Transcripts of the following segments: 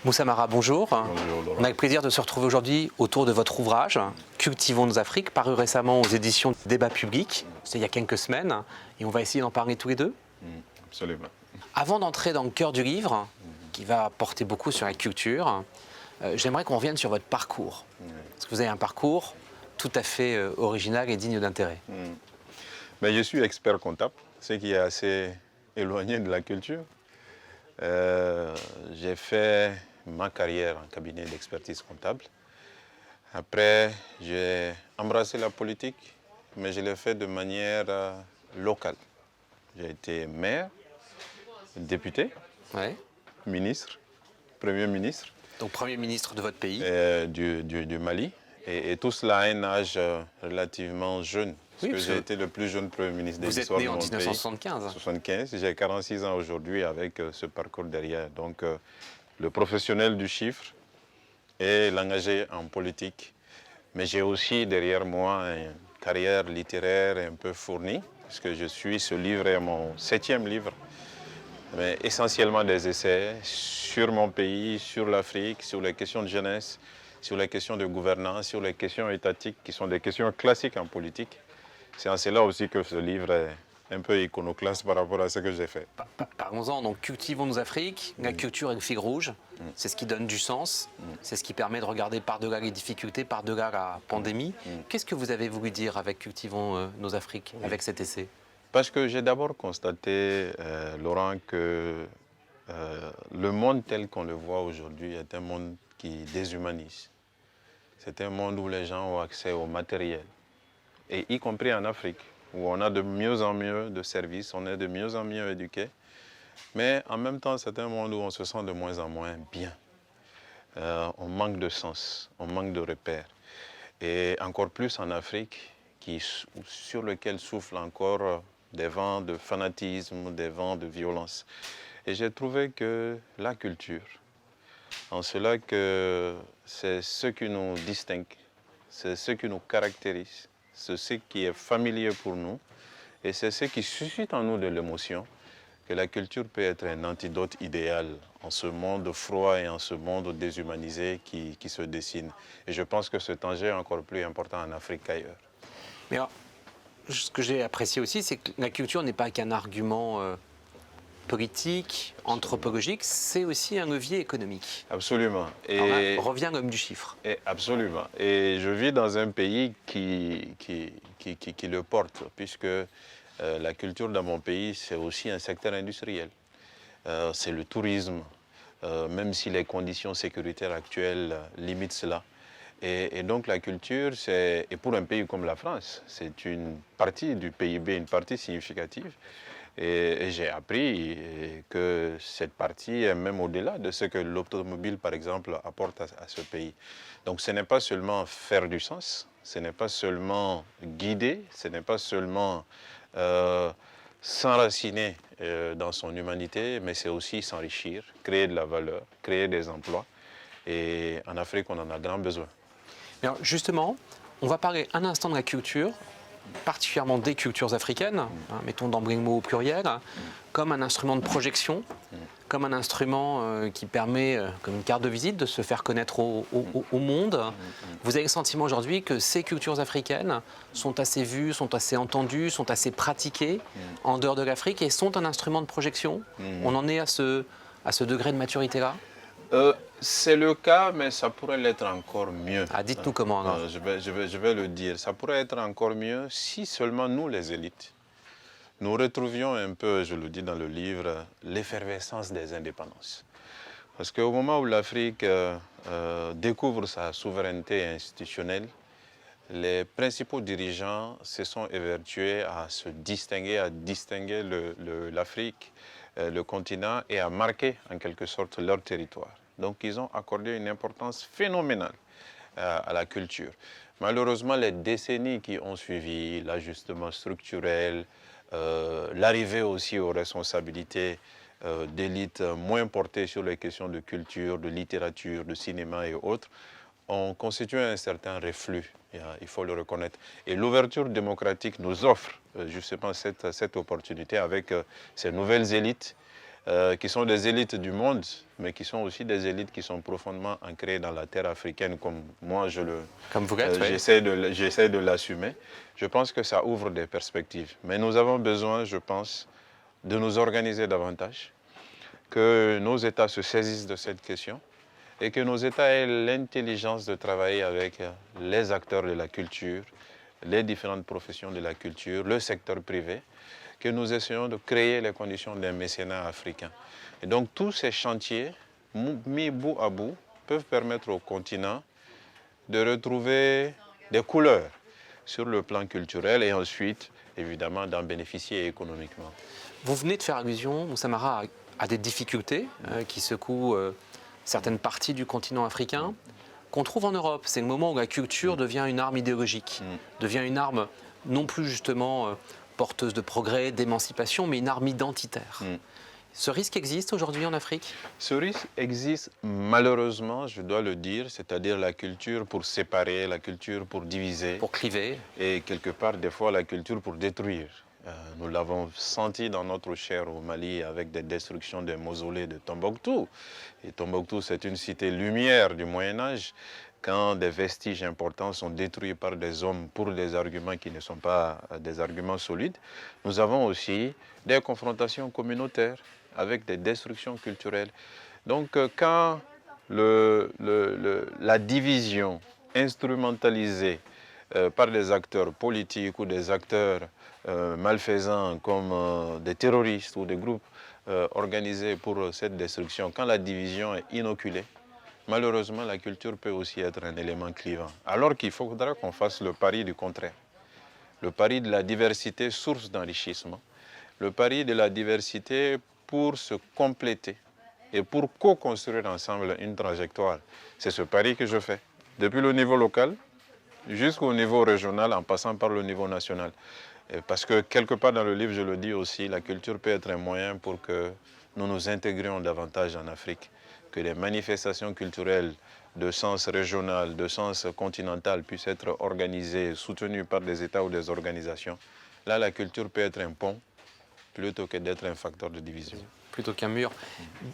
Moussa Mara, bonjour. Bonjour, Laurent. On a le plaisir de se retrouver aujourd'hui autour de votre ouvrage Cultivons nos Afriques, paru récemment aux éditions Débat Public. C'était il y a quelques semaines et on va essayer d'en parler tous les deux. Absolument. Avant d'entrer dans le cœur du livre, qui va porter beaucoup sur la culture, j'aimerais qu'on revienne sur votre parcours. Parce que vous avez un parcours tout à fait original et digne d'intérêt. Mais je suis expert comptable, ce qui est assez éloigné de la culture. J'ai fait ma carrière en cabinet d'expertise comptable. Après, j'ai embrassé la politique, mais je l'ai fait de manière locale. J'ai été maire, député, Ouais. ministre, premier ministre Donc Premier ministre de votre pays. du Mali. Et tout cela à un âge relativement jeune. Parce Oui, que parce j'ai que été le plus jeune Premier ministre de Vous êtes l'histoire né de en mon pays. 1975. 75, j'ai 46 ans aujourd'hui avec ce parcours derrière. Donc le professionnel du chiffre et l'engagé en politique. Mais j'ai aussi derrière moi une carrière littéraire un peu fournie, puisque ce livre est mon 7e livre. Mais essentiellement des essais sur mon pays, sur l'Afrique, sur les questions de jeunesse, sur les questions de gouvernance, sur les questions étatiques, qui sont des questions classiques en politique. C'est en cela aussi que ce livre est un peu iconoclaste par rapport à ce que j'ai fait. Parlons-en, donc cultivons nos Afriques, la culture est le fil rouge, c'est ce qui donne du sens, c'est ce qui permet de regarder par-delà les difficultés, par-delà la pandémie. Qu'est-ce que vous avez voulu dire avec Cultivons nos Afriques, avec cet essai? Parce que j'ai d'abord constaté, Laurent, que le monde tel qu'on le voit aujourd'hui est un monde qui déshumanise. C'est un monde où les gens ont accès au matériel, et y compris en Afrique, où on a de mieux en mieux de services, on est de mieux en mieux éduqués. Mais en même temps, c'est un monde où on se sent de moins en moins bien. On manque de sens, on manque de repères. Et encore plus en Afrique, sur lequel soufflent encore des vents de fanatisme, des vents de violence. Et j'ai trouvé que la culture, en cela que c'est ce qui nous distingue, c'est ce qui nous caractérise, c'est ce qui est familier pour nous, et c'est ce qui suscite en nous de l'émotion, que la culture peut être un antidote idéal en ce monde froid et en ce monde déshumanisé qui se dessine. Et je pense que cet enjeu est encore plus important en Afrique qu'ailleurs. Mais alors, ce que j'ai apprécié aussi, c'est que la culture n'est pas qu'un argument politique, anthropologique, c'est aussi un levier économique. Absolument. Alors là, revient l'homme du chiffre. Absolument. Et je vis dans un pays qui le porte, puisque la culture dans mon pays, c'est aussi un secteur industriel. C'est le tourisme, même si les conditions sécuritaires actuelles limitent cela. Et donc la culture, et pour un pays comme la France, c'est une partie du PIB, une partie significative. Et j'ai appris que cette partie est même au-delà de ce que l'automobile, par exemple, apporte à ce pays. Donc ce n'est pas seulement faire du sens, ce n'est pas seulement guider, ce n'est pas seulement s'enraciner dans son humanité, mais c'est aussi s'enrichir, créer de la valeur, créer des emplois. Et en Afrique, on en a grand besoin. Mais alors, justement, on va parler un instant de la culture, particulièrement des cultures africaines, mettons d'emblée le mot au pluriel, comme un instrument de projection, comme un instrument qui permet, comme une carte de visite, de se faire connaître au monde. Vous avez le sentiment aujourd'hui que ces cultures africaines sont assez vues, sont assez entendues, sont assez pratiquées en dehors de l'Afrique et sont un instrument de projection? On en est à ce degré de maturité-là? C'est le cas, mais ça pourrait l'être encore mieux. Ah, dites-nous comment alors. Je vais le dire. Ça pourrait être encore mieux si seulement nous, les élites, nous retrouvions un peu, je le dis dans le livre, l'effervescence des indépendances. Parce qu'au moment où l'Afrique découvre sa souveraineté institutionnelle, les principaux dirigeants se sont évertués à se distinguer, à distinguer l'Afrique, le continent, et à marquer en quelque sorte leur territoire. Donc ils ont accordé une importance phénoménale à la culture. Malheureusement, les décennies qui ont suivi, l'ajustement structurel, l'arrivée aussi aux responsabilités d'élites moins portées sur les questions de culture, de littérature, de cinéma et autres, ont constitué un certain reflux, il faut le reconnaître. Et l'ouverture démocratique nous offre justement cette opportunité avec ces nouvelles élites qui sont des élites du monde, mais qui sont aussi des élites qui sont profondément ancrées dans la terre africaine, comme moi Comme vous l'êtes, oui. j'essaie de l'assumer. Je pense que ça ouvre des perspectives. Mais nous avons besoin, je pense, de nous organiser davantage, que nos États se saisissent de cette question et que nos États aient l'intelligence de travailler avec les acteurs de la culture, les différentes professions de la culture, le secteur privé, que nous essayons de créer les conditions d'un mécénat africain. Et donc tous ces chantiers, mis bout à bout, peuvent permettre au continent de retrouver des couleurs sur le plan culturel et ensuite, évidemment, d'en bénéficier économiquement. Vous venez de faire allusion, Moussa Mara, à des difficultés qui secouent certaines parties du continent africain qu'on trouve en Europe. C'est le moment où la culture devient une arme idéologique, devient une arme non plus justement porteuse de progrès, d'émancipation, mais une arme identitaire. Ce risque existe aujourd'hui en Afrique? Ce risque existe malheureusement, je dois le dire, c'est-à-dire la culture pour séparer, la culture pour diviser. Pour cliver. Et quelque part, des fois, la culture pour détruire. Nous l'avons senti dans notre chair au Mali avec des destructions des mausolées de Tombouctou. Et Tombouctou, c'est une cité lumière du Moyen-Âge. Quand des vestiges importants sont détruits par des hommes pour des arguments qui ne sont pas des arguments solides, nous avons aussi des confrontations communautaires avec des destructions culturelles. Donc quand la division instrumentalisée par des acteurs politiques ou des acteurs malfaisants comme des terroristes ou des groupes organisés pour cette destruction, quand la division est inoculée, malheureusement, la culture peut aussi être un élément clivant. Alors qu'il faudra qu'on fasse le pari du contraire. Le pari de la diversité, source d'enrichissement. Le pari de la diversité pour se compléter et pour co-construire ensemble une trajectoire. C'est ce pari que je fais. Depuis le niveau local jusqu'au niveau régional en passant par le niveau national. Parce que quelque part dans le livre, je le dis aussi, la culture peut être un moyen pour que nous nous intégrions davantage en Afrique. Que les manifestations culturelles de sens régional, de sens continental puissent être organisées, soutenues par des États ou des organisations. Là, la culture peut être un pont plutôt que d'être un facteur de division. Plutôt qu'un mur.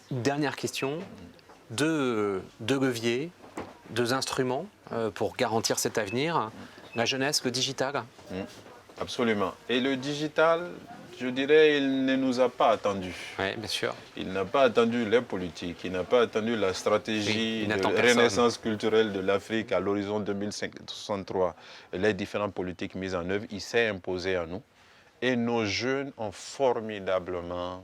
Dernière question. Deux leviers, deux instruments pour garantir cet avenir. La jeunesse, le digital. Absolument. Et le digital, je dirais, il ne nous a pas attendus. Oui, bien sûr. Il n'a pas attendu les politiques, il n'a pas attendu la stratégie de renaissance culturelle de l'Afrique à l'horizon 2063, les différentes politiques mises en œuvre. Il s'est imposé à nous. Et nos jeunes ont formidablement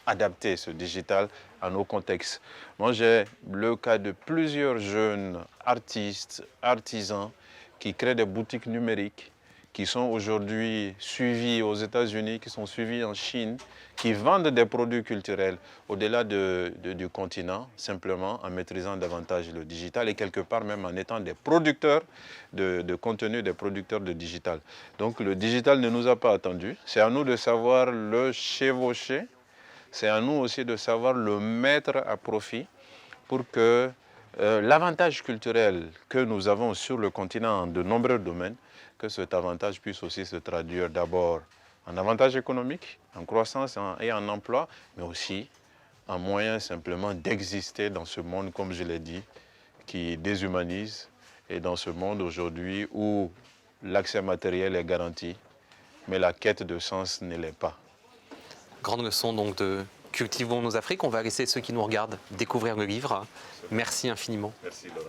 adapté ce digital à nos contextes. Moi, j'ai le cas de plusieurs jeunes artistes, artisans, qui créent des boutiques numériques, qui sont aujourd'hui suivis aux États-Unis, qui sont suivis en Chine, qui vendent des produits culturels au-delà du continent, simplement en maîtrisant davantage le digital et quelque part même en étant des producteurs de contenu, des producteurs de digital. Donc le digital ne nous a pas attendus. C'est à nous de savoir le chevaucher, c'est à nous aussi de savoir le mettre à profit pour que l'avantage culturel que nous avons sur le continent en de nombreux domaines, que cet avantage puisse aussi se traduire d'abord en avantage économique, en croissance et en emploi, mais aussi en moyen simplement d'exister dans ce monde, comme je l'ai dit, qui déshumanise, et dans ce monde aujourd'hui où l'accès matériel est garanti, mais la quête de sens ne l'est pas. Grande leçon donc de Cultivons nos Afriques. On va laisser ceux qui nous regardent découvrir le livre. Merci infiniment. Merci Laurent.